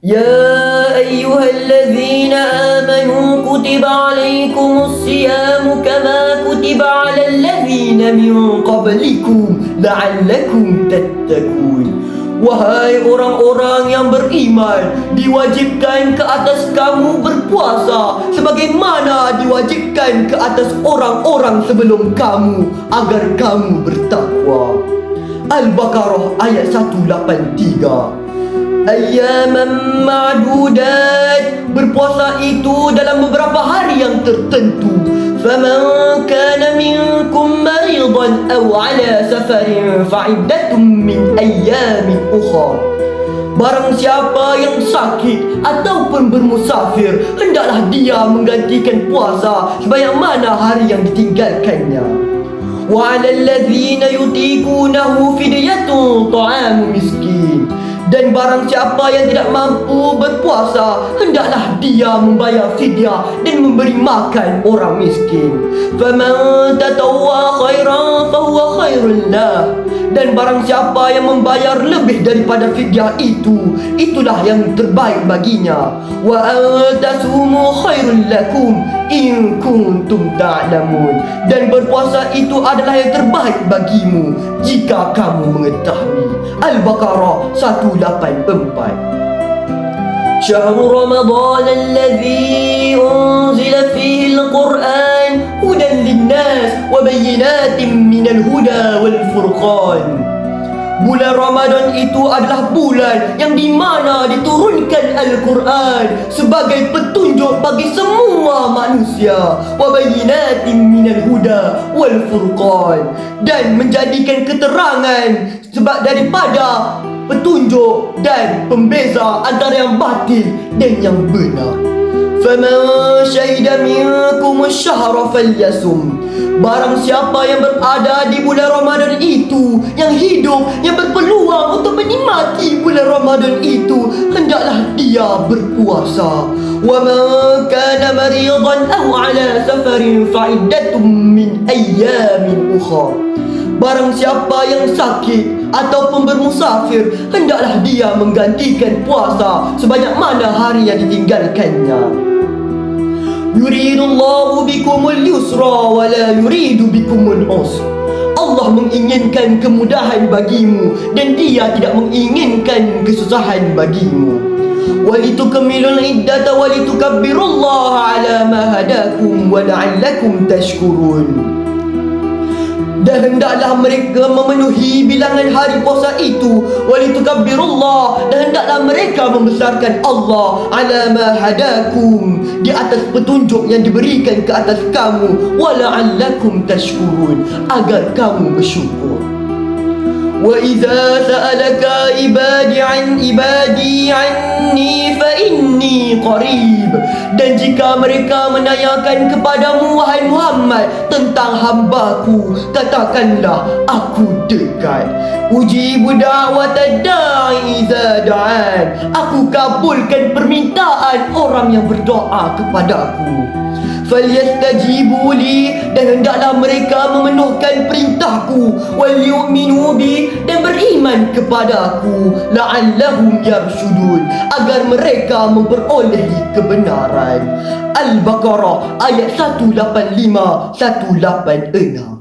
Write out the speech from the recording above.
يا أيها الذين آمنوا كتب عليكم الصيام كما كتب على الذين من قبلكم لعلكم تتقون. Wahai orang-orang yang beriman, diwajibkan ke atas kamu berpuasa sebagaimana diwajibkan ke atas orang-orang sebelum kamu agar kamu bertakwa. Al-Baqarah ayat 183. Ayyaman ma'dudat, berpuasa itu dalam beberapa hari yang tertentu. Faman kana minkum maridan aw ala safarin fa'iddatun min ayyamin ukhra. Barang siapa yang sakit ataupun bermusafir, hendaklah dia menggantikan puasa sebagaimana hari yang ditinggalkannya. Wa 'alal ladzina yutiqunahu fidyatun ta'amu miskin. Dan barang siapa yang tidak mampu berpuasa, hendaklah dia membayar fidyah dan memberi makan orang miskin. Faman tatawwa khairan fahuwa khairul lah. Dan barang siapa yang membayar lebih daripada fidyah itu, itulah yang terbaik baginya. Wa antasumu khairul lakum in kuntum ta'lamun. Dan berpuasa itu adalah yang terbaik bagimu jika kamu mengetahui. Al-Baqarah 184. شهر رمضان الذي أنزل فيه القرآن هدى للناس وبينات من الهدى والفرقان. Bulan Ramadan itu adalah bulan yang di mana diturunkan Al-Quran sebagai petunjuk bagi semua manusia. Wa bayyinatin minal huda wal furqan, dan menjadikan keterangan sebab daripada petunjuk dan pembeza antara yang batil dan yang benar. Faman syahida minkum asyhara falyasum. Barang siapa yang berada di bulan Ramadan itu, yang hidup, yang berpeluang untuk menikmati bulan Ramadan itu, hendaklah dia berpuasa. Wa man kana maridan aw ala safarin fa'iddatun min ayyamin ukhra. Barang siapa yang sakit ataupun bermusafir, hendaklah dia menggantikan puasa sebanyak mana hari yang ditinggalkannya. Yuridullahu bikumul yusra wa la yuridu bikumul usra. Allah menginginkan kemudahan bagimu dan Dia tidak menginginkan kesusahan bagimu. Walitukmilul iddata walitukabbirullaha ala ma hadakum wa la'allakum tashkurun. Dan hendaklah mereka memenuhi bilangan hari puasa itu, walitukabbirullah, dan hendaklah mereka membesarkan Allah ala ma hadakum, di atas petunjuk yang diberikan ke atas kamu, wala'allakum tashkurun, agar kamu bersyukur. Wa idza sa'alaka ibadi an ibadi anni fa inni qarib. Dan jika mereka menanyakan kepadamu wahai Muhammad tentang hambaku, katakanlah aku dekat. Ujibu da'watad da'i idza da'an. Aku kabulkan permintaan orang yang berdoa kepadaku. Falyastajibu li, dan hendaklah mereka memenuhkan perintahku, wal yu'minu bi, dan beriman kepadaku, la'allahum yarshudun, agar mereka memperolehi kebenaran. Al-Baqarah ayat 185-186.